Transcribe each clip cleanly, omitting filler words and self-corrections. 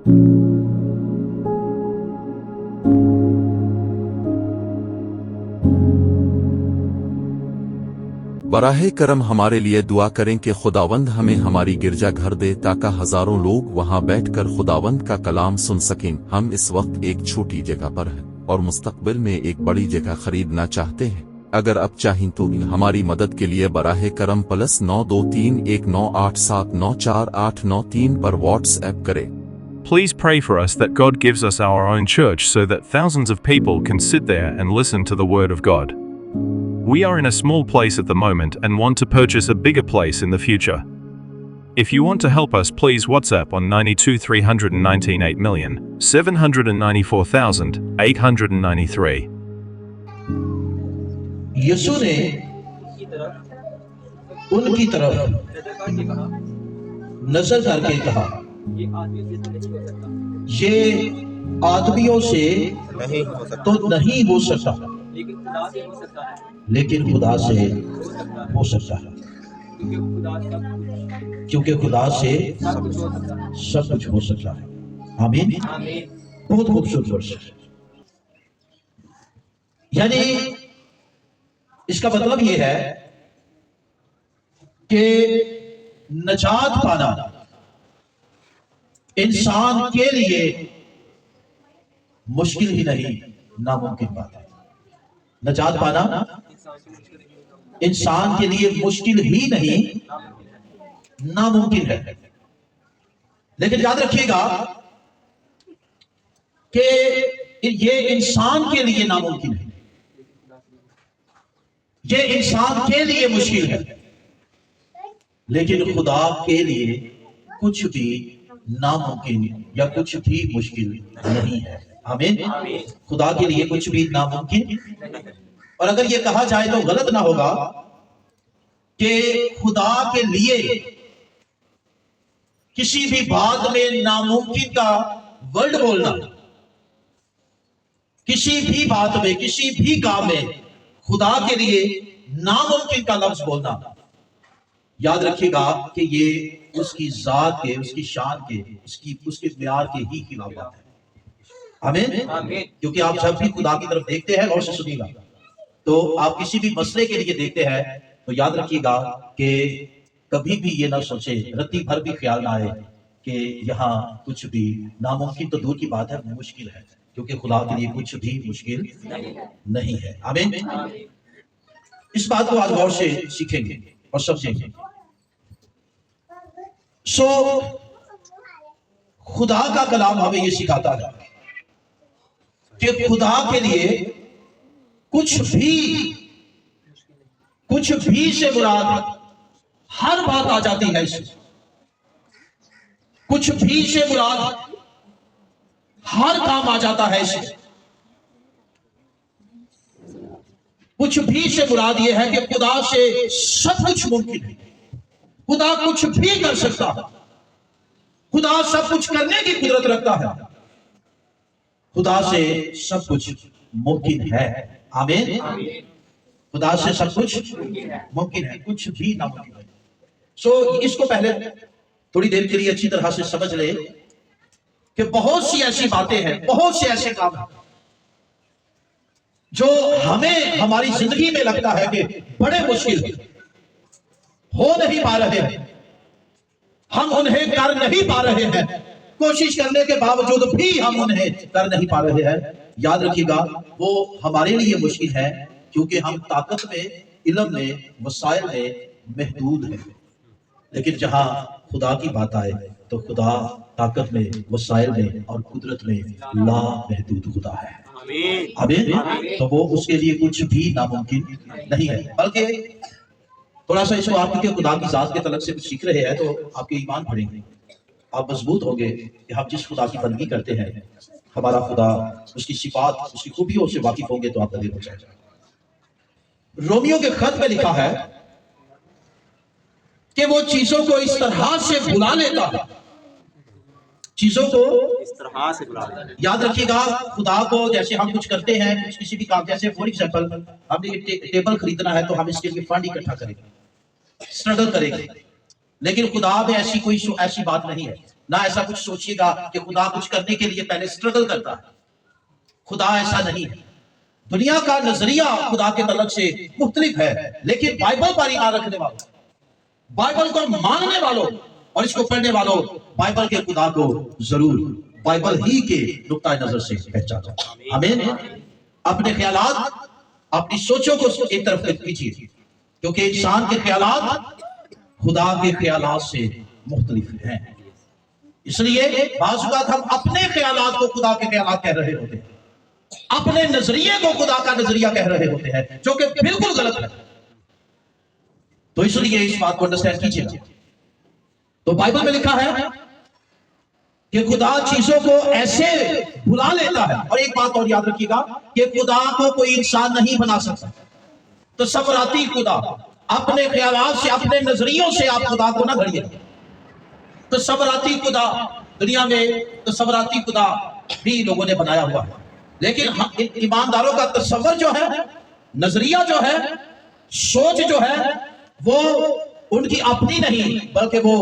براہ کرم ہمارے لیے دعا کریں کہ خداوند ہمیں ہماری گرجا گھر دے تاکہ ہزاروں لوگ وہاں بیٹھ کر خداوند کا کلام سن سکیں۔ ہم اس وقت ایک چھوٹی جگہ پر ہیں اور مستقبل میں ایک بڑی جگہ خریدنا چاہتے ہیں۔ اگر آپ چاہیں تو ہماری مدد کے لیے براہ کرم +923198794893 پر واٹس ایپ کریں۔ Please pray for us that God gives us our own church so that thousands of people can sit there and listen to the Word of God. We are in a small place at the moment and want to purchase a bigger place in the future. If you want to help us, please WhatsApp on 9231987994,893. یسوع نے ان کی طرف نظر کر کے کہا، یہ آدمیوں سے تو نہیں ہو سکتا لیکن خدا سے ہو سکتا ہے، کیونکہ خدا سے سب کچھ ہو سکتا ہے۔ آمین۔ بہت خوبصورت ورس ہے۔ یعنی اس کا مطلب یہ ہے کہ نجات پانا انسان کے لیے مشکل ہی نہیں، ناممکن بات ہے۔ نجات پانا انسان کے لیے مشکل ہی نہیں، ناممکن ہے۔ لیکن یاد رکھیے گا کہ یہ انسان کے لیے ناممکن ہے، یہ انسان کے لیے مشکل ہے، لیکن خدا کے لیے کچھ بھی ناممکن یا کچھ بھی مشکل نہیں ہے۔ آمین۔ خدا کے لیے کچھ بھی ناممکن، اور اگر یہ کہا جائے تو غلط نہ ہوگا کہ خدا کے لیے کسی بھی بات میں ناممکن کا ورڈ بولنا، کسی بھی بات میں، کسی بھی کام میں خدا کے لیے ناممکن کا لفظ بولنا، یاد رکھیے گا کہ یہ اس کی ذات کے، اس کی شان کے، اس کے معیار کے ہی خلاف بات ہے۔ آمین۔ کیونکہ آپ جب بھی خدا کی طرف دیکھتے ہیں، غور سے سنیے گا، تو آپ کسی بھی مسئلے کے لیے دیکھتے ہیں تو یاد رکھیے گا کہ کبھی بھی یہ نہ سوچے، رتی بھر بھی خیال نہ آئے کہ یہاں کچھ بھی ناممکن تو دور کی بات ہے، مشکل ہے، کیونکہ خدا کے لیے کچھ بھی مشکل نہیں ہے۔ آمین۔ اس بات کو آج غور سے سیکھیں گے اور سمجھیں گے۔ خدا کا کلام ہمیں یہ سکھاتا ہے کہ خدا کے لیے کچھ بھی سے مراد ہر بات آ جاتی ہے۔ اس کچھ بھی سے مراد ہر کام آ جاتا ہے۔ اس کچھ بھی سے مراد یہ ہے کہ خدا سے سب کچھ ممکن ہے، خدا کچھ بھی کر سکتا ہے، خدا سب کچھ کرنے کی قدرت رکھتا ہے، خدا سے سب کچھ ممکن ہے۔ آمین۔ خدا سے سب کچھ ممکن ہے، کچھ بھی ناممکن ہے۔ اس کو پہلے تھوڑی دیر کے لیے اچھی طرح سے سمجھ لے کہ بہت سی ایسی باتیں ہیں، بہت سے ایسے کام ہیں جو ہمیں ہماری زندگی میں لگتا ہے کہ بڑے مشکل ہو نہیں پا رہے ہیں، ہم انہیں کر نہیں پا رہے ہیں، کوشش کرنے کے باوجود بھی ہم انہیں کر نہیں پا رہے ہیں۔ یاد رکھیے گا وہ ہمارے لیے مشکل ہے کیونکہ ہم طاقت میں، علم میں، وسائل میں محدود ہیں، لیکن جہاں خدا کی بات آئے تو خدا طاقت میں، وسائل میں اور قدرت میں لا محدود خدا ہے۔ آمین۔ تو وہ اس کے لیے کچھ بھی ناممکن نہیں ہے، بلکہ تھوڑا سا اس کو آپ کے خدا کی ذات کے تعلق سے کچھ سیکھ رہے ہیں تو آپ کے ایمان بڑھیں گے، آپ مضبوط ہوں گے کہ ہم جس خدا کی بندگی کرتے ہیں، ہمارا خدا، اس کی صفات، اس کی خوبیوں سے واقف ہوں گے تو آپ دل ہو جائے گا۔ رومیو کے خط میں لکھا ہے کہ وہ چیزوں کو اس طرح سے بھلا لیتا ہے، چیزوں کو اس طرح سے بھلا لیتا ہے۔ یاد رکھیے گا خدا کو جیسے ہم کچھ کرتے ہیں، کسی بھی کام، جیسے فور ایگزامپل ہم نے ٹیبل خریدنا ہے تو ہم اس کے لیے فنڈ اکٹھا کریں گے، اسٹرگل کریں گے، لیکن خدا میں ایسی کوئی ایسی بات نہیں ہے، ना ऐसा कुछ सोचिएगा कि खुदा कुछ करने के लिए पहले स्ट्रगल करता है। खुदा ऐसा नहीं है। दुनिया का नजरिया खुदा के तलब से मुख्तलिफ है, लेकिन बाइबल पर ईमान रखने वालों, बाइबल को मानने वालों और इसको पढ़ने वालों बाइबल के खुदा को जरूर बाइबल ही के नुक्ता नजर से पहचाना। आमीन। अपने ख्यालात, अपनी सोचों को एक तरफ कीजिए, क्योंकि इंसान के ख्यालात खुदा के ख्यालात से मुख्तलिफ हैं। इसलिए बाज़ औक़ात हम अपने ख्यालात को खुदा के ख्यालात कह रहे होते हैं, अपने नजरिए को खुदा का नजरिया कह रहे होते हैं, जो कि बिल्कुल गलत है। तो इसलिए इस बात को अंडरस्टैंड कीजिएगा। तो बाइबल में लिखा है कि खुदा चीजों को ऐसे भुला लेता है। और एक बात और याद रखिएगा कि खुदा को कोई इंसान नहीं बना सकता। तो सफराती खुदा, अपने ख्यालात से, अपने नजरियों से आप खुदा को ना घड़िए। तो सफराती खुदा दुनिया में, तो सफराती खुदा भी लोगों ने बनाया हुआ है, लेकिन ईमानदारों का तस्वर जो है, नजरिया जो है, सोच जो है, वो उनकी अपनी नहीं, बल्कि वो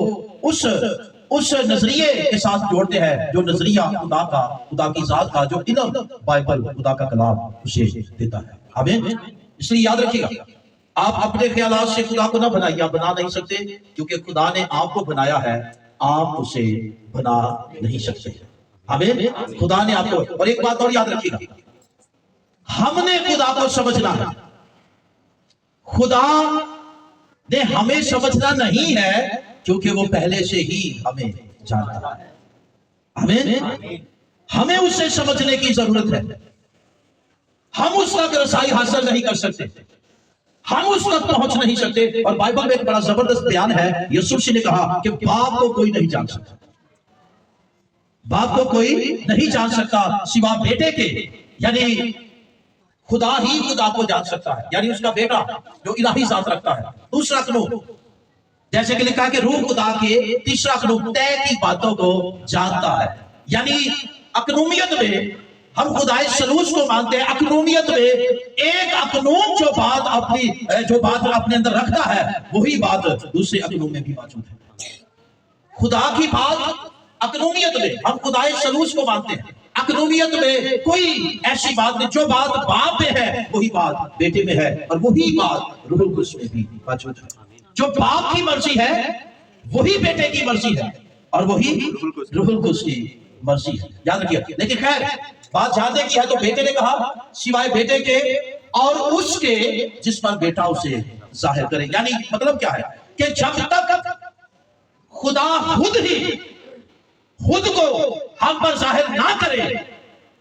उस नजरिए के साथ जोड़ते हैं जो नजरिया खुदा का, खुदा की जात का, जो इल्म बाइबल खुदा का कलाम उसे देता है। आमीन। इसलिए याद रखिएगा, आप अपने ख्यालात से खुदा को ना बनाइए, आप बना नहीं सकते, क्योंकि खुदा ने आपको बनाया है, आप उसे बना नहीं सकते। आमीन। खुदा ने आपको, और एक बात और याद रखिएगा, हमने खुदा को समझना है, खुदा ने हमें समझना नहीं है, क्योंकि वो पहले से ही हमें जानता है। आमीन। हमें उसे समझने की जरूरत है। हम उस तक रसाई हासिल नहीं कर सकते, हम उस तक पहुंच नहीं सकते। और बाइबल में एक बड़ा जबरदस्त बयान है, यूसुफ जी ने कहा कि बाप को कोई नहीं जान सकता, बाप को कोई नहीं जान सकता सिवा बेटे के, यानी खुदा ही खुदा को जान सकता है, यानी उसका बेटा जो इलाही जात रखता है। दूसरा कानून, जैसे कि लिखा है कि रूह खुदा के, तीसरा कानून तय की बातों को जानता है, यानी अकनूमियत में हम खुदाए सलूस को मानते हैं। अकनूमियत में एक अकनूम जो बात अपने अंदर रखता है, वही बात दूसरे अकनूम में भी मौजूद है। खुदा की बात अकनूमियत में हम खुदाए सलूस को मानते हैं। अकनूमियत में कोई ऐसी बात नहीं, जो बात बाप में है वही बात बेटे में है, और वही बात रूहुल कुद्स में भी मौजूद है। जो बाप की मर्जी है वही बेटे की मर्जी है, और वही रूहुल कुद्स की मर्जी है। याद रखिए। लेकिन खैर, बात जानने की है, तो बेटे ने कहा सिवाय बेटे के और उसके जिस पर बेटा उसे जाहिर करे। यानी मतलब क्या है कि जब तक खुदा खुद को हम पर जाहिर ना करे,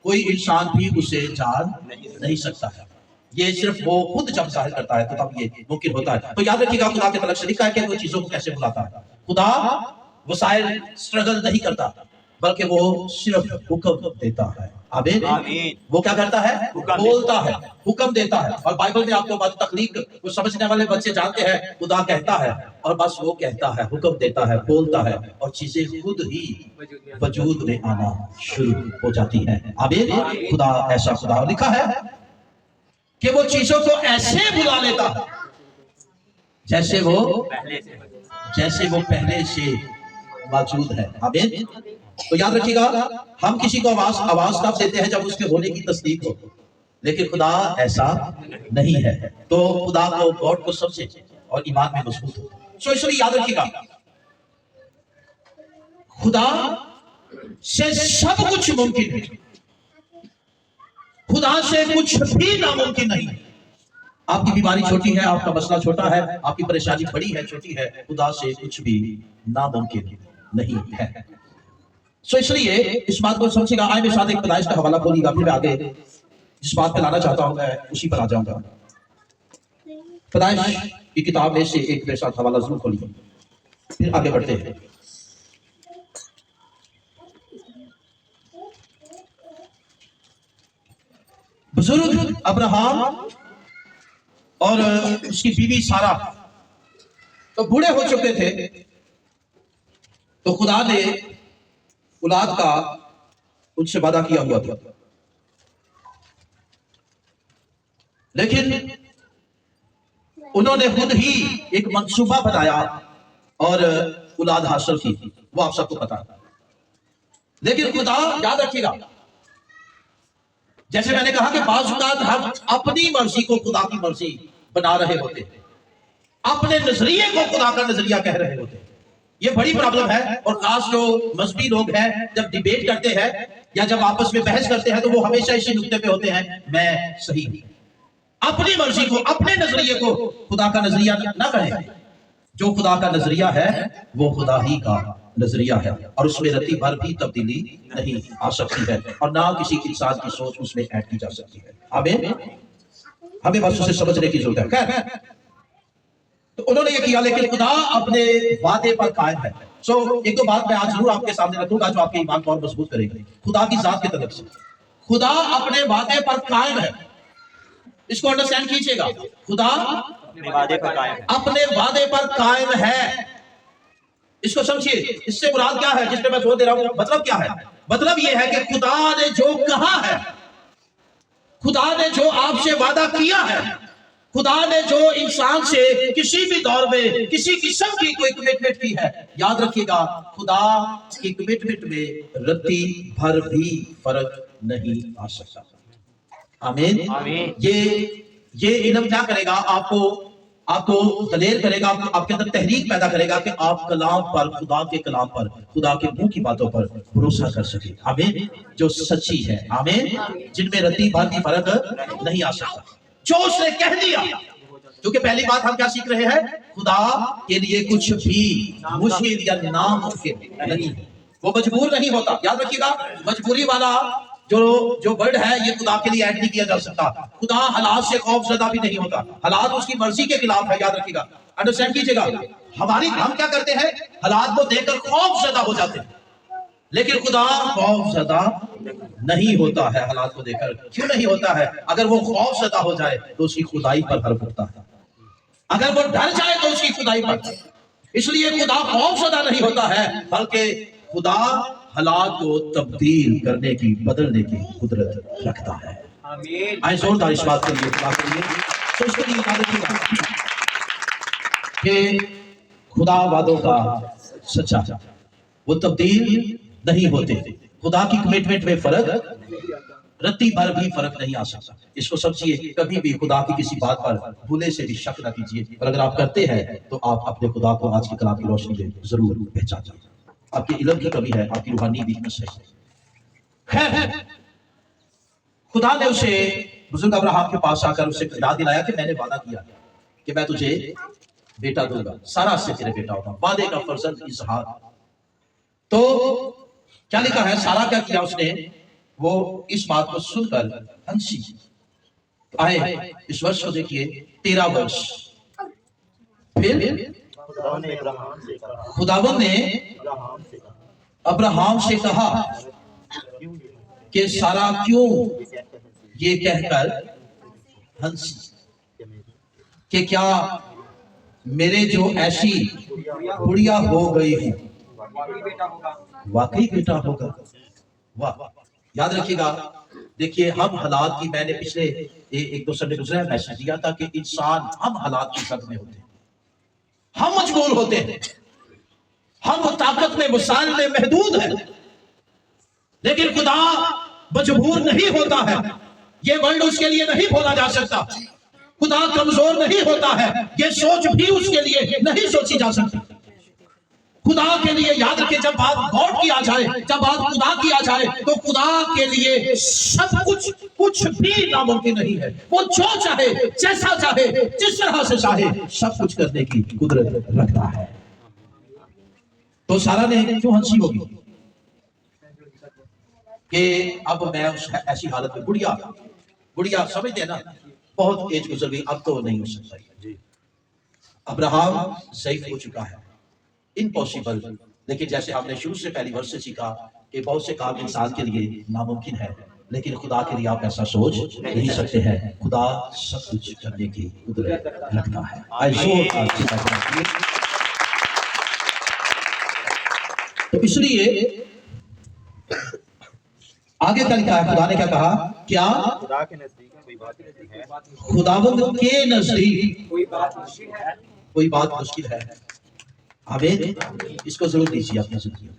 कोई इंसान भी उसे जान नहीं सकता है। ये सिर्फ वो खुद जब जाहिर करता है तो तब ये मुमकिन होता है। तो याद रखिएगा, खुदा के तरफ से लिखा है कि वो चीजों को कैसे बुलाता है। खुदा वसाइल स्ट्रगल नहीं करता, बल्कि वो सिर्फ हुक्म देता है। आमीन। वो क्या करता है? बोलता है, हुक्म देता है। और बाइबल में आपको बात तख्लीक को समझने वाले बच्चे जानते हैं, खुदा कहता है और बस वो कहता है, हुक्म देता है, बोलता है, और चीजें खुद ही वजूद में आना शुरू हो जाती हैं। आमीन। खुदा ऐसा खुदा लिखा है कि वो चीजों को ऐसे बुला लेता है जैसे वो पहले से मौजूद है। आमीन। तो याद रखिएगा, हम किसी को आवाज तब देते हैं जब उसके होने की तस्दीक हो, लेकिन खुदा ऐसा नहीं है। तो खुदा को, गॉड को समझे और ईमान में मजबूत हो। सो इसलिए याद रखिएगा, खुदा से सब कुछ मुमकिन है, खुदा से कुछ भी नामुमकिन नहीं। आपकी बीमारी छोटी है, आपका मसला छोटा है, आपकी परेशानी बड़ी है, छोटी है, खुदा से कुछ भी नामुमकिन नहीं है। सो इसलिए इस बात को समझिएगा। आए मेरे साथ एक पैदाइश का हवाला खोलिएगा, फिर आगे जिस बात पे लाना चाहता हूं मैं उसी पर आ जाऊंगा। पैदाइश की किताब में से एक मेरे साथ हवाला जरूर खोलिए, फिर आगे बढ़ते हैं। बुजुर्ग अब्राहम और उसकी बीवी सारा तो बूढ़े हो चुके थे, तो खुदा ने औलाद का उनसे वादा किया हुआ था, लेकिन उन्होंने खुद ही एक मंसूबा बनाया और औलाद हासिल की। वो आप सबको पता है। लेकिन खुदा, याद रखिएगा, जैसे मैंने कहा कि बाज़ औक़ात हम अपनी मर्जी को खुदा की मर्जी बना रहे होते हैं, अपने नजरिए को खुदा का नजरिया कह रहे होते हैं। ये बड़ी प्रॉब्लम है। और खास जो मजहबी लोग हैं, जब डिबेट करते हैं या जब आपस में बहस करते हैं, तो वो हमेशा इसी नुक्ते पे होते हैं, मैं सही हूं। अपनी मर्जी को, अपने नजरिए को खुदा का नजरिया ना कहें। जो खुदा का नजरिया है वो खुदा ही का नजरिया है, और उसमें रत्ती भर भी तब्दीली नहीं आ सकती है, और ना किसी इंसान की सोच उसमें ऐड की जा सकती है। हमें बस उसे समझने की जरूरत है। खैर, तो उन्होंने ये किया, लेकिन खुदा अपने वादे पर कायम है। एक दो बात मैं आज जरूर आपके सामने रखूंगा जो आपके ईमान को और मजबूत करेगी। खुदा की जात की तरफ से खुदा अपने वादे पर कायम है। इसको अंडरस्टैंड कीजिएगा। खुदा अपने वादे पर कायम है। इसको समझिए। इससे मुराद क्या है, जिसपे मैं जोर दे रहा हूं, मतलब क्या है? मतलब यह है कि खुदा ने जो कहा है, खुदा ने जो आपसे वादा किया है, खुदा ने जो इंसान से किसी भी दौर में किसी किस्म की कोई कमिटमेंट की है, याद रखिएगा, खुदा की कमिटमेंट में रत्ती भर भी फर्क नहीं आ सकता। आमीन। ये इल्म क्या करेगा? आपको दलेर करेगा, आपके अंदर तहरीक पैदा करेगा कि आप कलाम पर, खुदा के कलाम पर, खुदा के मुंह की बातों पर भरोसा कर सके। आमीन। जो सच्ची है, आमीन, जिनमें रत्ती भर भी फर्क नहीं आ सकता। जो उसने कह दिया, क्योंकि पहली बात हम क्या सीख रहे हैं? खुदा के लिए कुछ भी मुश्किल या नामुमकिन नहीं, वो मजबूर नहीं होता। याद रखिएगा, मजबूरी वाला जो वर्ड है, ये खुदा के लिए ऐड नहीं किया जा सकता। खुदा हालात से खौफजदा भी नहीं होता। हालात उसकी मर्जी के खिलाफ है, याद रखिएगा, अंडरस्टैंड कीजिएगा। हम क्या करते हैं? हालात को देखकर खौफजदा हो जाते हैं, लेकिन खुदा खौफजदा नहीं होता है हालात को देखकर। क्यों नहीं होता है? अगर वो खौफजदा हो जाए तो उसकी खुदाई पर हर्फ उठता है, अगर वो डर जाए तो उसकी खुदाई पर। इसलिए खुदा खौफजदा नहीं होता है, बल्कि खुदा हालात को तब्दील करने की, बदलने की कुदरत रखता है। आइए जोरदार इस बात के लिए कि खुदा वादों का सच्चा, वो तब्दील नहीं होते। खुदा की कमिटमेंट में फर्क, रत्ती भर भी फर्क नहीं आ सकता। इसको समझिए। कभी भी खुदा की किसी बात पर भूले से भी शक ना कीजिए, और अगर आप करते हैं तो आप अपने खुदा को आज की कलाम की रोशनी में जरूर पहचानिए। आपके इल्म की कमी है, आपकी रूहानी वीकनेस है। खैर, खुदा ने उसे, बुजुर्ग अब्राहम के पास आकर उसे याद दिलाया कि मैंने वादा किया कि मैं तुझे बेटा दूंगा, सारा से तेरे बेटा होगा, वादे का फर्जंद इजहार। तो क्या लिखा है? सारा क्या किया उसने? वो इस बात को सुनकर हंसी। आए इस वर्ष को देखिए, 13 वर्ष। फिर खुदावंद ने अब्राहम से कहा कि सारा क्यों ये कहकर हंसी कि क्या मेरे जो ऐसी गुड़िया हो गई है, वाकई बेटा होगा। वाह, याद रखिएगा। देखिए, हम हालात की, मैंने पिछले एक दो संडे गुजरे मैसेज दिया था कि इंसान, हम हालात की जद में होते हैं, हम मजबूर होते हैं, हम ताकत में, वसाइल में महदूद हैं, लेकिन खुदा मजबूर नहीं होता है। ये वर्ड उसके लिए नहीं बोला जा सकता। खुदा कमजोर नहीं होता है, ये सोच भी उसके लिए नहीं सोची जा सकती। खुदा के लिए, याद रखिए, जब बात गॉड की आ जाए, जब बात खुदा की आ जाए, तो खुदा के लिए सब कुछ भी नामुमकिन नहीं है। वो जो चाहे, जैसा चाहे, जिस तरह से चाहे, सब कुछ करने की कुदरत रखता है। तो सारा ने क्यों हंसी होगी कि अब मैं उस ऐसी हालत में, बुढ़िया समझते हैं ना, बहुत एज गुजर गई, अब तो नहीं हो सकता। अब्राहम ज़ईफ हो चुका है, इम्पॉसिबल। लेकिन जैसे हमने शुरू से पहली वर्ष से सीखा कि बहुत से काम इंसान के लिए नामुमकिन है, लेकिन खुदा के लिए आप ऐसा सोच नहीं सकते हैं। खुदा सब कुछ करने की कुदरत रखता है। तो इसलिए आगे क्या लिखा है? खुदा ने क्या कहा? क्या खुदा के नजदीक कोई बात नहीं है, खुदावंद के नजदीक कोई बात मुश्किल है। आमीन। इसको जरूर दीजिए अपनी जिंदगी में।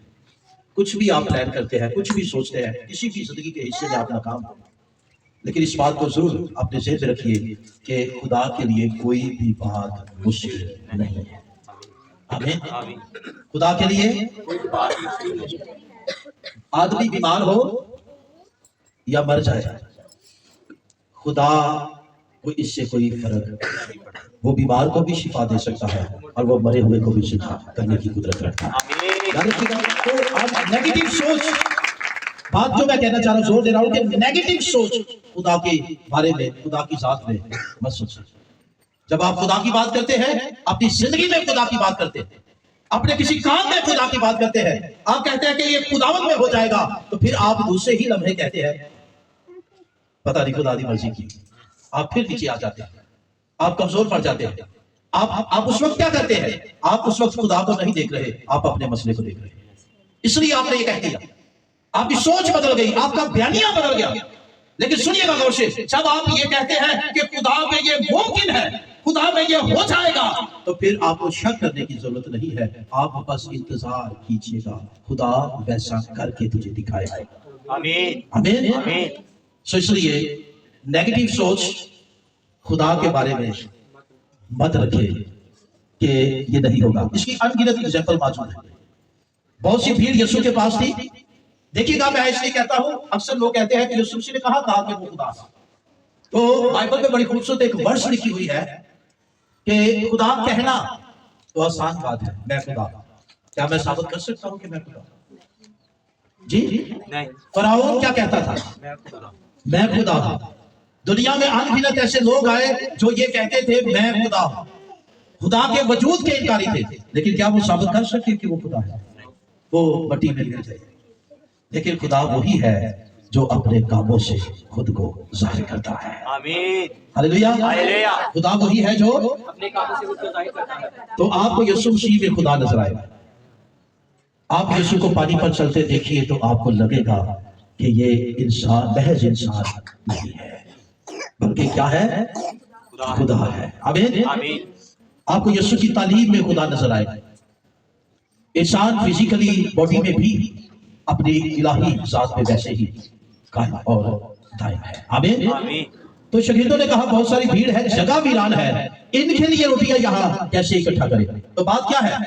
कुछ भी आप प्लान करते हैं, कुछ भी सोचते हैं, किसी भी जिंदगी के हिस्से में आप नाकाम हो, लेकिन इस बात को जरूर अपने ज़हन में रखिए कि खुदा के लिए कोई भी बात मुश्किल नहीं है। आमीन। खुदा के लिए आदमी बीमार हो या मर जाए, खुदा को इससे कोई फर्क नहीं पड़ता। वो बीमार को भी शिफा दे सकता है और वो मरे हुए को भी शिफा करने की कुदरत रखता है। याद रखिएगा। तो आप नेगेटिव सोच, बात जो मैं कहना चाह रहा हूं, जोर दे रहा हूं कि नेगेटिव सोच खुदा के बारे में, खुदा की जात में मत सोचिए। जब आप खुदा की बात करते हैं, अपनी जिंदगी में खुदा की बात करते हैं, अपने किसी काम में खुदा की बात करते हैं, आप कहते हैं कि ये खुदावंद में हो जाएगा, तो फिर आप दूसरे ही लम्हे कहते हैं पता नहीं खुदा दी मर्जी की। आप फिर नीचे आ जाते हैं, आप कमजोर पड़ जाते हैं। आप उस वक्त क्या करते हैं? आप उस वक्त खुदा को नहीं देख रहे, आप अपने मसले को देख रहे हैं। इसलिए आपने ये कह दिया, आपकी सोच बदल गई, आपका बयानिया बदल गया। लेकिन सुनिएगा गौर से, जब आप ये कहते हैं कि खुदा में ये मुमकिन है, खुदा में ये हो जाएगा, तो फिर आपको शक करने की जरूरत नहीं है। आप बस इंतजार कीजिएगा, खुदा वैसा करके तुझे दिखाएगा। आमीन आमीन आमीन। सो इसलिए नेगेटिव सोच खुदा के बारे में मत रखे कि ये नहीं होगा। इसकी अनगिनत एग्जाम्पल मौजूद है। बहुत सी भीड़ यीशु के पास थी। देखिएगा, मैं इसलिए कहता हूं, अक्सर लोग कहते हैं कि यीशु मसीह ने कहा कि वो खुदा। तो बाइबल में बड़ी खूबसूरत एक वर्स लिखी हुई है कि खुदा कहना तो आसान बात है, मैं खुदा। क्या मैं साबित कर सकता हूं कि मैं खुदा? जी नहीं। फराओन क्या कहता था? मैं खुदा हूं। दुनिया में अनगिनत ऐसे लोग आए जो ये कहते थे मैं खुदा हूं, खुदा के वजूद के इनकारी थे, लेकिन क्या वो साबित कर सके कि वो खुदा है? वो मट्टी में गिर जाए। लेकिन खुदा वही है जो अपने कामों से खुद को जाहिर करता है। आमीन हालेलुया हालेलुया। खुदा वही है जो अपने कामों से खुद को जाहिर करता है। तो आपको यीशु मसीह में खुदा नजर आएगा। आप यीशु को पानी पर चलते देखिए तो आपको लगेगा कि ये इंसान महज इंसान नहीं है, बल्कि क्या है? खुदा है। आमीन आमीन। आपको यीशु की तालीम में खुदा नजर आएगा। इंसान फिजिकली बॉडी में भी अपनी इलाही जात में वैसे ही कायम और दायम है। आमीन। तो शहीदों ने कहा बहुत सारी भीड़ है, जगह वीरान है, इनके लिए रोटियां यहाँ कैसे इकट्ठा करें? तो बात क्या है?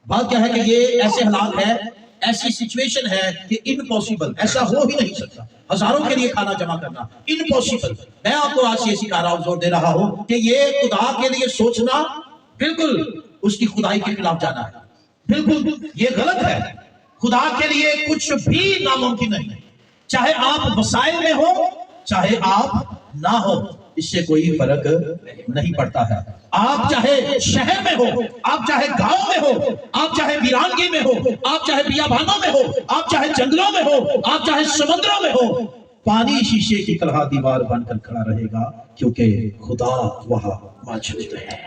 बात क्या है कि ये ऐसे हालात है, ऐसी सिचुएशन है कि इम्पॉसिबल, ऐसा हो ही नहीं सकता। हजारों के लिए खाना जमा करना इम्पॉसिबल। मैं आपको आज ये सिखा रहा हूं, जोर दे रहा हूं कि ये खुदा के लिए सोचना बिल्कुल उसकी खुदाई के खिलाफ जाना है। बिल्कुल ये गलत है। खुदा के लिए कुछ भी नामुमकिन नहीं है। चाहे आप वसाइल में हो, चाहे आप ना हो, इससे कोई फर्क नहीं पड़ता है। आप चाहे शहर में हो, आप चाहे गांव में हो, आप चाहे वीरानगी में हो, आप चाहे बियाबानों में हो, आप चाहे जंगलों में हो, आप चाहे समुद्रों में हो, पानी शीशे की तरह दीवार बनकर खड़ा रहेगा, क्योंकि खुदा वहां मौजूद है।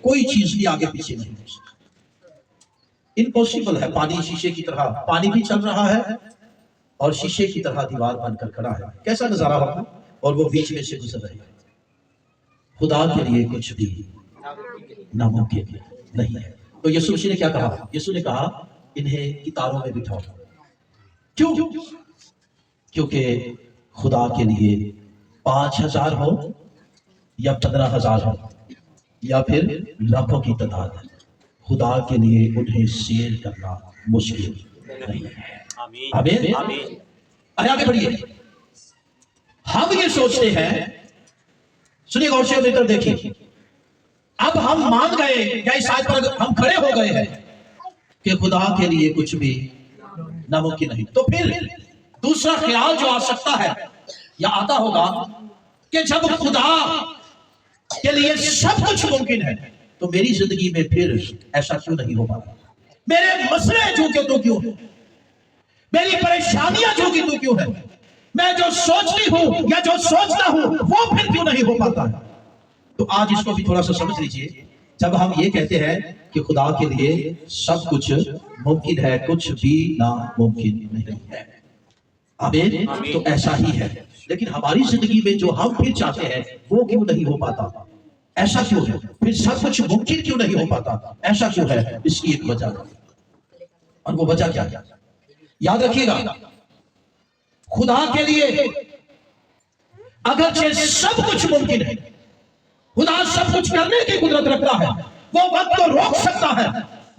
कोई चीज भी आगे पीछे नहीं हो सकती। इम्पॉसिबल है। पानी शीशे की तरह, पानी भी चल रहा है और शीशे की तरह दीवार बनकर खड़ा है। कैसा नजारा होगा? और वो बीच में से गुजर रही है। खुदा के लिए कुछ भी नामुमकिन नहीं है। तो यीशु मसीह ने क्या कहा? यीशु ने कहा इन्हें कितारों में बिठाओ। क्यों? क्योंकि खुदा के लिए 5000 हो या 15000 हो या फिर लाखों की तादाद, खुदा के लिए उन्हें शेयर करना मुश्किल नहीं है। आमीन आमीन। आगे बढ़िए। हम ये सोचते हैं, सुनिए गौर से लेकर देखिए, अब हम मान गए या इस आयत पर हम खड़े हो गए हैं कि खुदा के लिए कुछ भी नामुमकिन नहीं। तो फिर दूसरा ख्याल जो आ सकता है या आता होगा कि जब खुदा के लिए सब कुछ मुमकिन है, तो मेरी जिंदगी में फिर ऐसा क्यों नहीं हो पा? मेरे मसले झुके तो क्यों है? मेरी परेशानियां झुकी तो क्यों है? मैं जो सोचती हूं या जो सोचता हूं वो फिर क्यों नहीं हो पाता है? तो आज इसको भी थोड़ा सा समझ लीजिए। जब हम ये कहते हैं कि खुदा के लिए सब कुछ मुमकिन है, कुछ भी नामुमकिन नहीं है। आमीन। तो ऐसा ही है, लेकिन हमारी जिंदगी में जो हम फिर चाहते हैं वो क्यों नहीं हो पाता? ऐसा क्यों है? फिर सब कुछ मुमकिन क्यों नहीं हो पाता? ऐसा क्यों है? इसकी एक वजह है। और वो वजह क्या है? याद रखिएगा, खुदा के लिए अगर सब कुछ मुमकिन है, खुदा सब कुछ करने की कुदरत रखता है, वो वक्त को रोक सकता है,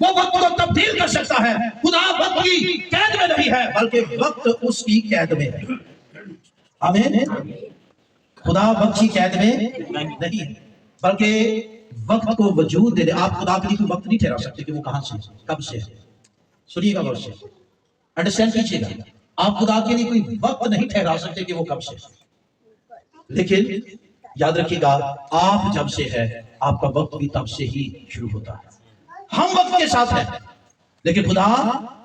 वो वक्त को तब्दील कर सकता है। खुदा वक्त की कैद में नहीं है, बल्कि वक्त उसकी कैद में है। आमीन। खुदा वक्त की कैद में नहीं है, बल्कि वक्त को वजूद देने। आप खुदा के लिए कोई वक्त नहीं ठहरा सकते कि वो कहां से कब से है। सुनिएगा गौर से, अंडरस्टैंड कीजिएगा, आप खुदा के लिए कोई वक्त नहीं ठहरा सकते कि वो कब से, लेकिन याद रखिएगा, आप जब से है आपका वक्त भी तब से ही शुरू होता है। हम वक्त के साथ हैं, लेकिन खुदा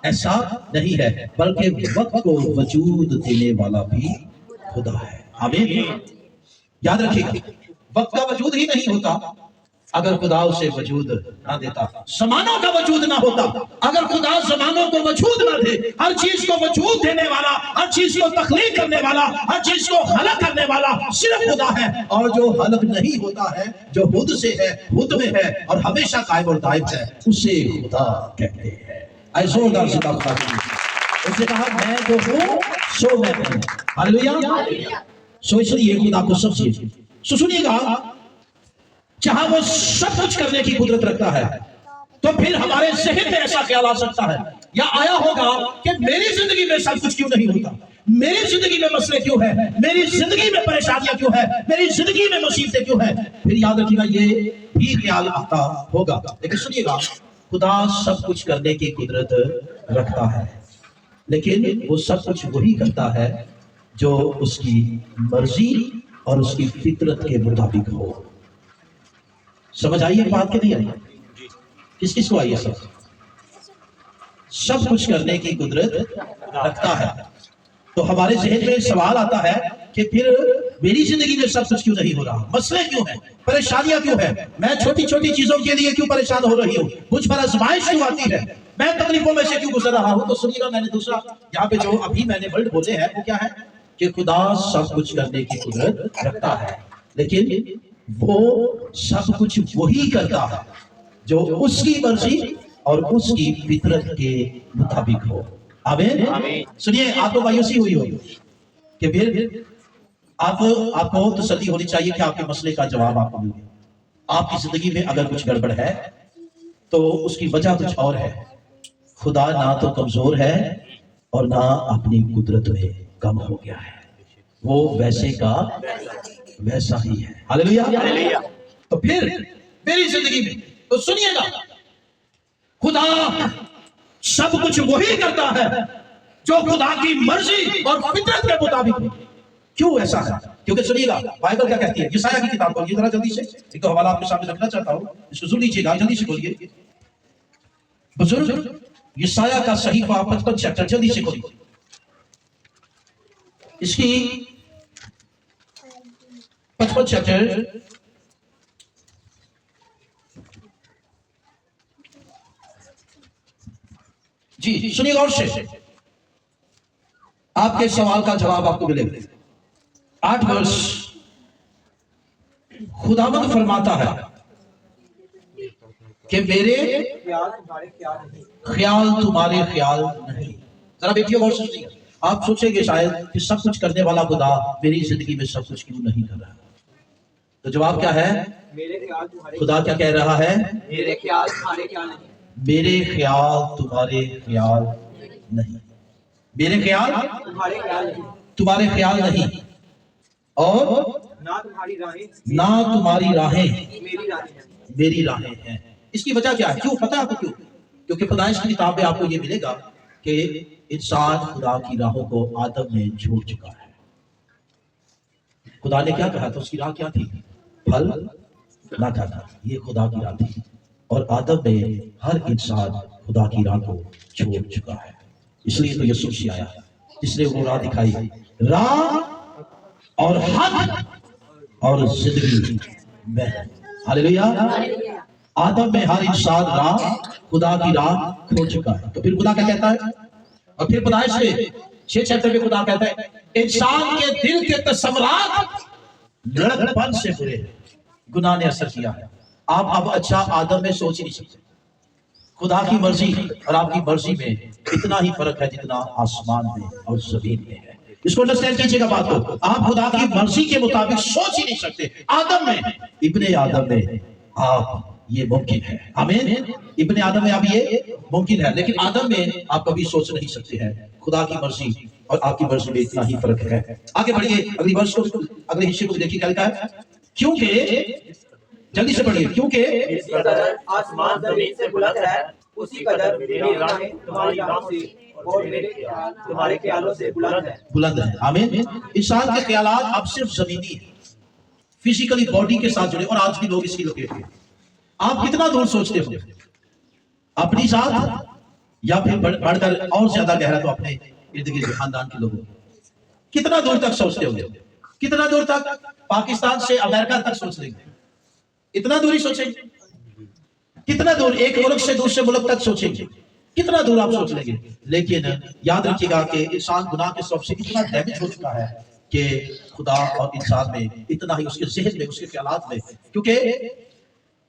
ऐसा नहीं है, बल्कि वक्त को वजूद देने वाला भी खुदा है। आमीन। याद रखिएगा, वक्त का वजूद ही नहीं होता अगर खुदा उसे वजूद ना देता। ज़मानों का वजूद ना होता अगर खुदा ज़मानों को वजूद ना दे। हर चीज को वजूद देने वाला, हर चीज को तख्लीक करने वाला, हर चीज को खलक करने वाला सिर्फ खुदा है। और जो खलक नहीं होता है, जो खुद से है, खुद में है और हमेशा कायम और दायम है, उसे खुदा कहते हैं। जोरदार से उसने कहा, मैं जो हूँ सो मैं हूँ। हालेलुया। सो इसलिए खुदा को सब चीज सुनिएगा, जहां वो सब कुछ करने की कुदरत रखता है, तो फिर हमारे ज़हन में ऐसा ख्याल आ सकता है या आया होगा कि मेरी जिंदगी में सब कुछ क्यों नहीं होता, मेरी जिंदगी में मसले क्यों है, मेरी जिंदगी में परेशानियां क्यों है, मेरी जिंदगी में मुसीबतें क्यों है। फिर याद रखिएगा, ये भी ख्याल आता होगा। लेकिन सुनिएगा, खुदा सब कुछ करने की कुदरत रखता है, लेकिन वो सब कुछ वही करता है जो उसकी मर्जी और उसकी फितरत के मुताबिक हो। समझ आई है बात कि नहीं आई? किस किस को आई है? सब कुछ करने की कुदरत रखता है। तो हमारे जहन में सवाल आता है कि फिर मेरी जिंदगी में सब कुछ क्यों नहीं हो रहा, मसले क्यों हैं, परेशानियां क्यों हैं, मैं छोटी छोटी चीजों के लिए क्यों परेशान हो रही हूँ, मुझ पर आजमाइश क्यों आती है, मैं तकलीफों में से क्यों गुजर रहा हूँ। तो सुनिएगा, मैंने दूसरा यहाँ पे जो अभी मैंने वर्ड बोले हैं वो क्या है कि खुदा सब कुछ करने की कुदरत रखता है, लेकिन वो सब कुछ वही करता है जो उसकी मर्जी और उसकी फितरत के मुताबिक हो। आमीन। सुनिए, आपको मायूसी हुई होगी कि फिर आपको तसल्ली होनी चाहिए कि आपके मसले का जवाब आपको मिल गया। आपकी जिंदगी में अगर कुछ गड़बड़ है तो उसकी वजह कुछ और है। खुदा ना तो कमजोर है और ना अपनी कुदरत में कम हो गया है, वो वैसे का वैसा ही है। हालेलुया। तो फिर मेरी जिंदगी में तो सुनिएगा, खुदा सब कुछ वही करता है जो खुदा की मर्जी और फितरत के मुताबिक हो। क्यों ऐसा है? क्योंकि सुनिएगा, बाइबल क्या कहती है। यशायाह की किताब को जरा जल्दी से एक तो हवाला आपके सामने रखना चाहता हूं, इसको सुन लीजिएगा, जल्दी से खोलिए। बुजुर्ग, यशायाह का सहीफा 55 चैप्टर जल्दी से खोलिए। इसकी 55 चैप्टर जी सुनिएगा और से आपके सवाल का जवाब आपको मिलेगा। 8 वर्ष खुदावंद फरमाता है कि मेरे ख्याल तुम्हारे ख्याल नहीं। जरा बेटियों गौर से सुनिए, आप सोचेंगे शायद कि सब कुछ करने वाला खुदा मेरी जिंदगी में सब कुछ क्यों नहीं कर रहा है। तो जवाब क्या है? खुदा क्या कह रहा है? मेरे ख्याल तुम्हारे ख्याल नहीं। मेरे ख्याल तुम्हारे ख्याल नहीं। मेरे ख्याल तुम्हारे ख्याल नहीं। तुम्हारे ख्याल नहीं, और ना तुम्हारी राहें मेरी राहें हैं। इसकी वजह क्या है? क्यों? पता है आपको क्यों? क्योंकि पैदाइश की किताब में आपको ये मिलेगा कि इंसान खुदा की राहों को आदम में छोड़ चुका है। खुदा ने क्या कहा था? उसकी राह क्या थी? फल ना खाना। ये खुदा की राह थी, और आदम में हर इंसान खुदा की राह को छोड़ चुका है। इसलिए तो यीशु मसीह आया, जिसने वो राह दिखाई, राह और हक और जिंदगी में। हालेलुया। आदम में हर इंसान राह, खुदा की राह खो चुका है। तो फिर खुदा क्या कहता है? और फिर पैदाइश में 6 चैप्टर में खुदा कहता है, इंसान के दिल के तस्वुरात लड़कपन से बुरे हैं, गुनाह ने असर किया है। आप अब अच्छा आदम में सोच नहीं सकते। खुदा की मर्जी और आपकी मर्जी में इतना ही फर्क है जितना आसमान में और जमीन में है। इसको अंडरस्टैंड कीजिएगा बात को। आप खुदा की मर्जी के मुताबिक सोच ही नहीं सकते। आदम में, इब्ने आदम में आप ये मुमकिन है। आमीन। इब्ने आदम में आप ये मुमकिन है, लेकिन आदम में आप कभी सोच नहीं सकते हैं। खुदा की मर्जी और आपकी मर्जी में इतना ही फर्क है। आगे बढ़िए, अगली वर्ष को, अगले हिस्से को देखिए क्या लिखा है। क्योंकि, जल्दी से पढ़िए, क्योंकि जिस कदर आसमान जमीन से बुलंद है, उसी कदर मेरी राहें तुम्हारी राहों से और मेरे ख्याल तुम्हारे ख्यालों से बुलंद है। बुलंद है। आमीन। इंसान के ख्यालात अब सिर्फ जमीनी है, फिजिकली बॉडी के साथ जुड़े, और आज भी लोग इसकी लोकेट हैं। आप कितना दूर सोचते हो अपनी जात, या फिर बढ़कर और ज्यादा गहरा तो अपने इर्द गिर्द खानदान के लोगों, कितना दूर तक सोचते होंगे? कितना दूर तक? पाकिस्तान से अमेरिका तक सोच लेंगे, इतना दूर ही सोचेंगे। कितना दूर? एक मुल्क से दूसरे मुल्क तक सोचेंगे, कितना दूर आप सोच लेंगे। लेकिन याद रखिएगा कि इंसान गुनाह के सबब से इतना डैमेज हो चुका है कि खुदा और इंसान में इतना ही, उसके ज़हन में, उसके ख्यालात में, क्योंकि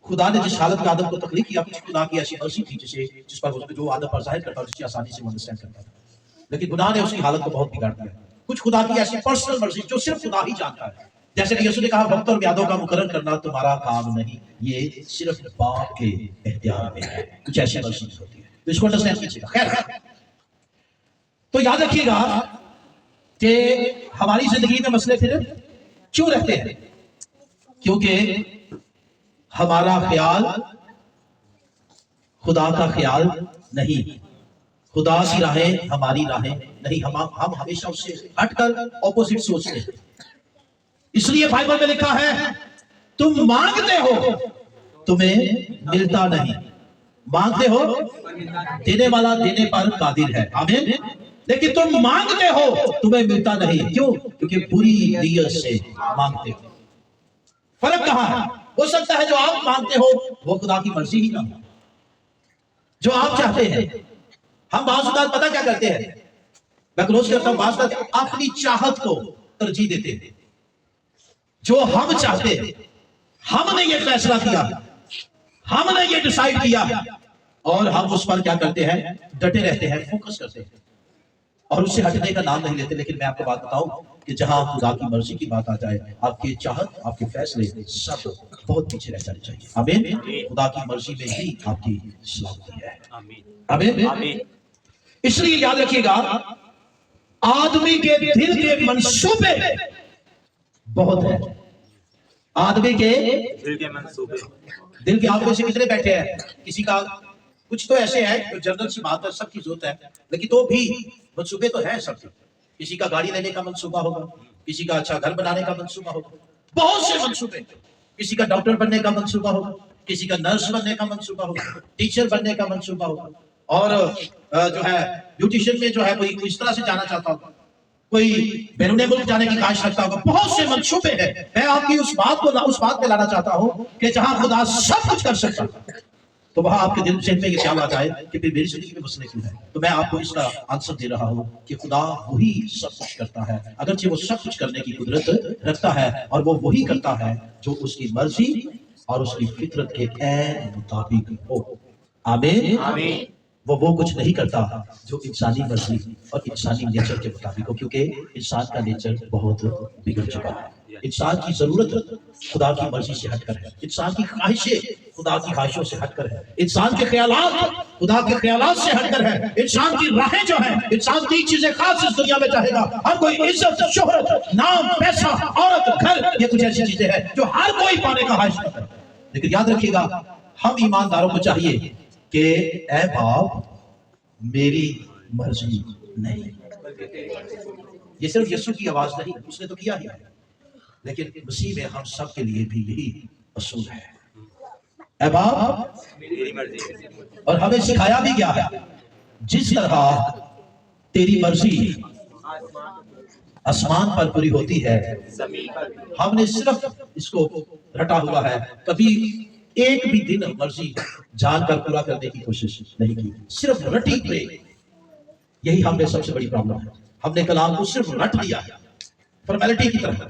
खुदा ने जिस हालत में आदम को तख्लीक किया, कुछ खुदा की ऐसी मर्जी थी जिस पर जो आदम पर जाहिर करता, जिसकी आसानी से वो अंडरस्टैंड करता था, लेकिन गुनाह ने उसकी हालत को बहुत बिगाड़ दिया। कुछ खुदा की ऐसी पर्सनल मर्जी जो सिर्फ खुदा ही जानता है, जैसे कि यीशु ने कहा, वक्त और मियादों का मुकर्रर करना तुम्हारा काम नहीं, ये सिर्फ बाप के इख्तियार में है। कुछ ऐसी मर्जी होती है, तो इसको अंडरस्टैंड कीजिएगा। खैर, तो याद रखिएगा कि हमारी जिंदगी में मसले फिर क्यों रहते हैं? क्योंकि हमारा ख्याल खुदा का ख्याल नहीं, खुदा की राहें हमारी राहें नहीं, हम हमेशा उससे हटकर ऑपोजिट सोचते हैं। इसलिए बाइबल में लिखा है, तुम मांगते हो तुम्हें मिलता नहीं, मांगते हो, देने वाला देने पर कादिर है। आमीन। लेकिन तुम मांगते हो तुम्हें मिलता नहीं, क्यों? क्योंकि बुरी नीयत से मांगते हो। फर्क कहां है? हो सकता है जो आप मांगते हो वो खुदा की मर्जी ही ना हो, जो आप चाहते हैं। हम बाज़ पता क्या करते हैं, मैं क्लोज करता हूं, बाज़ अपनी चाहत को तरजीह देते हैं। जो हम चाहते हैं, हमने ये फैसला किया, हमने ये डिसाइड किया, और हम उस पर क्या करते हैं? डटे रहते हैं, फोकस करते हैं, और उससे हटने का नाम नहीं लेते। लेकिन मैं आपको बात बताऊं कि जहां खुदा की मर्जी की बात आ जाए, आपकी चाहत, आपके फैसले सब बहुत पीछे रह जाने चाहिए। आमीन। खुदा की मर्जी में ही आपकी सलामती है। आमीन। इसलिए याद रखिएगा, आदमी के दिल के मंसूबे बहुत है। आदमी के दिल के मंसूबे, दिल के, आप में से कितने बैठे हैं? किसी का कुछ तो ऐसे है जो जनरल सी बात है, सबकी जरूरत है, लेकिन तो भी मंसूबे तो है सबके। किसी का गाड़ी लेने का मंसूबा होगा, किसी का अच्छा घर बनाने का मंसूबा होगा, बहुत से मंसूबे। किसी का डॉक्टर बनने का मंसूबा होगा, किसी का नर्स बनने का मंसूबा होगा, टीचर बनने का मंसूबा होगा, और जो है ब्यूटिशियन में जो है कोई इस तरह से जाना चाहता होगा, कोई बैरून मुल्क जाने की ख्वाहिश रखता होगा। बहुत से मंसूबे हैं। मैं आपकी उस बात पे लाना चाहता हूं कि जहां खुदा सब कुछ कर सकता है, तो वहां आपके दिल से ये ख्याल आ जाए कि फिर मेरी जिंदगी में मसले क्यों है। तो मैं आपको इसका आंसर दे रहा हूं कि खुदा वही सब कुछ करता है, अगरचे वो सब कुछ करने की कुदरत रखता है, और वो वही करता है जो उसकी मर्जी और उसकी फितरत के ऐन मुताबिक हो। आमीन। वो कुछ नहीं करता जो इंसानी मर्जी और इंसानी नेचर के मुताबिक हो, क्योंकि इंसान का नेचर बहुत बिगड़ चुका है। इंसान की जरूरत खुदा की मर्जी से हटकर है, इंसान की ख्वाहिशें खुदा की ख्वाहिशों से हटकर है, इंसान के ख्यालात खुदा के ख्यालात से हटकर है, इंसान की राहें जो है, इंसान तीन चीजें खास इस दुनिया में चाहेगा। हर कोई इज्जत, शोहरत, नाम, पैसा, औरत, घर, ये कुछ ऐसी चीजें हैं जो हर कोई पाने का ख्वाहिश करता है। लेकिन याद रखिएगा, हम ईमानदारों को चाहिए कि ऐ बाप मेरी मर्जी नहीं। ये सिर्फ यीशु की आवाज नहीं, उसने तो किया ही है, लेकिन मसीह में हम सब के लिए भी यही असूल है, ऐ बाप मेरी मर्जी। और हमें सिखाया भी गया है, जिस तरह तेरी मर्जी आसमान पर पूरी होती है, जमीन पर हमने सिर्फ इसको रटा हुआ है, कभी एक भी दिन मर्जी जानकर पूरा करने की कोशिश नहीं की, सिर्फ रटी पे। यही हमने सबसे बड़ी प्रॉब्लम है, हमने कलाम को सिर्फ रट लिया है, फॉर्मेलिटी की तरह,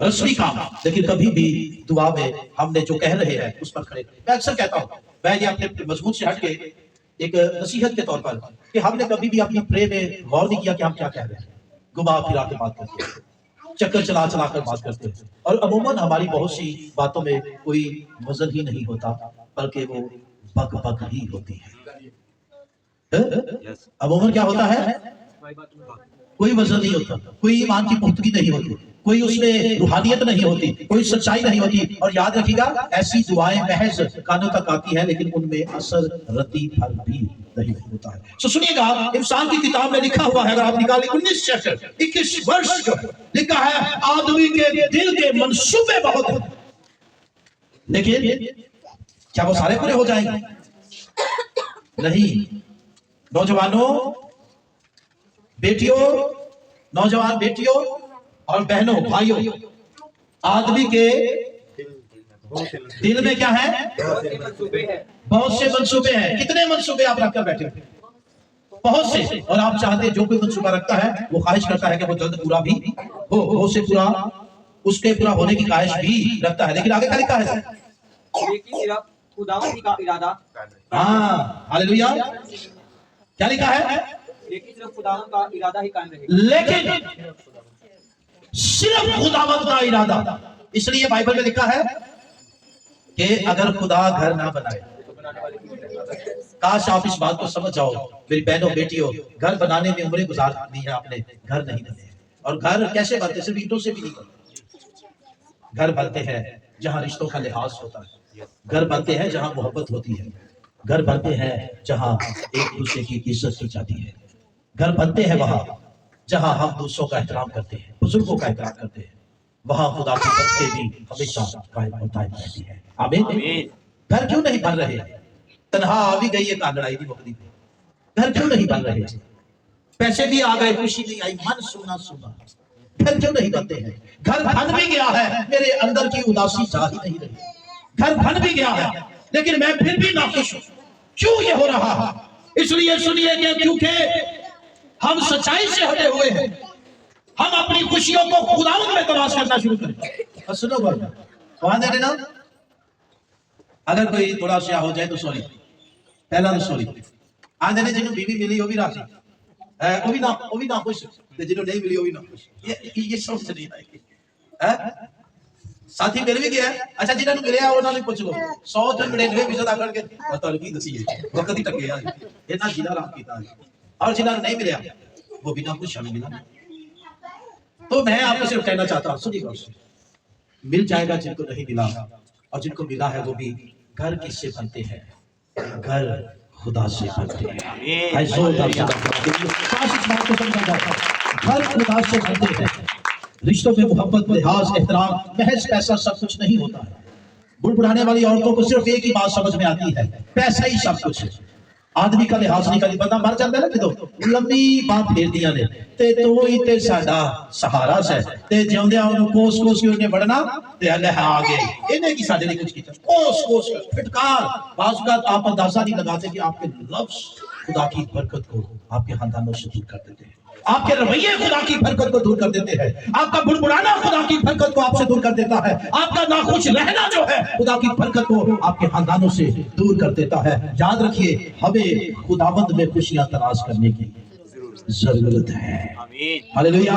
रस्मी काम, लेकिन कभी भी दुआ में हमने जो कह रहे हैं उस पर खड़े। मैं अक्सर कहता हूं, मैं ये अपने मजबूत से हट के ایک نصیحت کے طور پر کہ ہم نے کبھی بھی اپنی پرے میں غور نہیں کیا کہ ہم کیا کہہ رہے ہیں. گھما پھرا کے بات کرتے ہیں, چکر چلا چلا کر بات کرتے ہیں, اور عموماً ہماری بہت سی باتوں میں کوئی وزن ہی نہیں ہوتا بلکہ وہ بک بک ہی ہوتی ہے. عموماً کیا ہوتا ہے؟ کوئی وزن نہیں ہوتا, کوئی ایمان کی پختگی نہیں ہوتی, کوئی اس میں روحانیت نہیں ہوتی, کوئی سچائی نہیں ہوتی. اور یاد رکھیے گا ایسی دعائیں محض کانوں تک آتی ہیں لیکن ان میں اثر رتی پھل بھی نہیں ہوتا ہے. تو سنیے گا, انسان کی کتاب میں لکھا ہوا ہے, اگر آپ نکالیں 19 چیپٹر 21 ورس لکھا ہے, آدمی کے دل کے منصوبے بہت ہیں لیکن کیا وہ سارے پورے ہو جائیں گے؟ نہیں. نوجوانوں, بیٹیوں, نوجوان بیٹیوں اور بہنوں, بھائیوں, آدمی کے دل میں کیا ہے؟ بہت سے منصوبے ہیں. کتنے منصوبے آپ رکھ کر بیٹھے ہوئے؟ بہت سے. اور آپ چاہتے ہیں جو کوئی منصوبہ رکھتا ہے وہ خواہش کرتا ہے کہ وہ جلد پورا بھی ہو, بہت سے پورا اس کے پورا ہونے کی خواہش بھی رکھتا ہے. لیکن آگے کیا لکھا ہے؟ لیکن صرف خداوند ہی کا ارادہ, ہاں ہاللیلویا, کیا لکھا ہے؟ لیکن صرف خداوند کا ارادہ ہی قائم رہے گا. لیکن صرف خداوند کا ارادہ. اس لیے بائبل میں لکھا ہے کہ اگر خدا گھر نہ بنائے, کاش آپ اس بات کو سمجھ جاؤ میری بہنوں بیٹیوں, گھر بنانے میں عمریں گزار دی ہیں آپ نے, گھر نہیں بنے. اور گھر کیسے بنتے؟ صرف اینٹوں سے بھی نہیں بنتے. گھر بنتے ہیں جہاں رشتوں کا لحاظ ہوتا ہے, گھر بنتے ہیں جہاں محبت ہوتی ہے, گھر بنتے ہیں جہاں ایک دوسرے کی عزت کی جاتی ہے, گھر بنتے ہیں وہاں جہاں ہم دوسروں کا احترام کرتے ہیں, بزرگوں کا احترام کرتے ہیں, وہاں خدا کی برکتیں بھی ہمیشہ قائم و دائم رہتی ہے. آمین. گھر کیوں نہیں بن رہے؟ تنہا آ بھی گئی ہے کانگڑائی کی بکری پہ, گھر کیوں نہیں بن رہے؟ پیسے بھی آ گئے, خوشی نہیں آئی, من سونا سونا, گھر کیوں نہیں بنتے ہیں؟ گھر بن بھی گیا ہے, میرے اندر کی اداسی جا ہی نہیں رہی. گھر بن بھی گیا ہے لیکن میں پھر بھی ناخوش ہوں. کیوں یہ ہو رہا ہے؟ اس لیے سنیے کہ کیونکہ ہم سچائی سے ہٹے ہوئے ہیں. ہم اپنی خوشیوں کو خداوند میں تلاش کرنا شروع کریں. سنو بھائی, وہاں دے دینا, اگر کوئی تھوڑا سیاہ ہو جائے تو سوری, پہلا تو سوری. آدھے نے جنہوں بیوی ملی وہ بھی راضی, وہ بھی ناخوش, جنہوں نہیں ملی وہ بھی ناخوش. یہ سمجھ نہیں آئے گی. ساتھی مل بھی گیا, اچھا جنہوں نے ملیا انہوں نے پوچھ لو 100 آ کر کے بتاؤ کی دسی ہے وقت ہی ٹک گیا اتنا جینا رام کیتا ہے. اور جنہوں نے نہیں ملیا وہ بھی ناخوش ہمیں ملا. تو میں آپ کو صرف کہنا چاہتا ہوں, سنیے گا, مل جائے گا جن کو نہیں ملا, اور جن کو ملا ہے وہ بھی گھر کس سے بنتے ہیں؟ گھر خدا سے بنتے ہیں. گھر خدا سے بنتے ہیں. رشتوں میں محبت, لحاظ, احترام, محض پیسہ سب کچھ نہیں ہوتا ہے. بڑھ بڑھانے والی عورتوں کو صرف ایک ہی بات سمجھ میں آتی ہے, پیسہ ہی سب کچھ ہے. آدمی کا لحاظ نہیں کرتی, بندہ مر جاتا ہے نا کہ لمبی بات پھیر دیا نے تے تو ہی تے ساڈا سہارا سے تے جیوندیاں اونوں کوس کوس کے انہیں بڑھنا تے اللہ آ گئے انہیں کی ساڈے لیے کچھ کیتا, کوس کوس پھٹکار. بعض اوقات آپ اندازہ نہیں لگاتے کہ آپ کے لفظ خدا کی برکت کو آپ کے خاندانوں سے دور کر دیتے ہیں, آپ کے رویے خدا کی برکت کو دور کر دیتے ہیں, آپ کا بڑبڑانا خدا کی برکت کو آپ سے دور کر دیتا ہے, آپ کا ناخوش رہنا جو ہے خدا کی برکت کو آپ کے خاندانوں سے دور کر دیتا ہے. یاد رکھیے ہمیں خداوند میں خوشیاں تلاش کرنے کی ضرورت ہے. ہاللیلویا.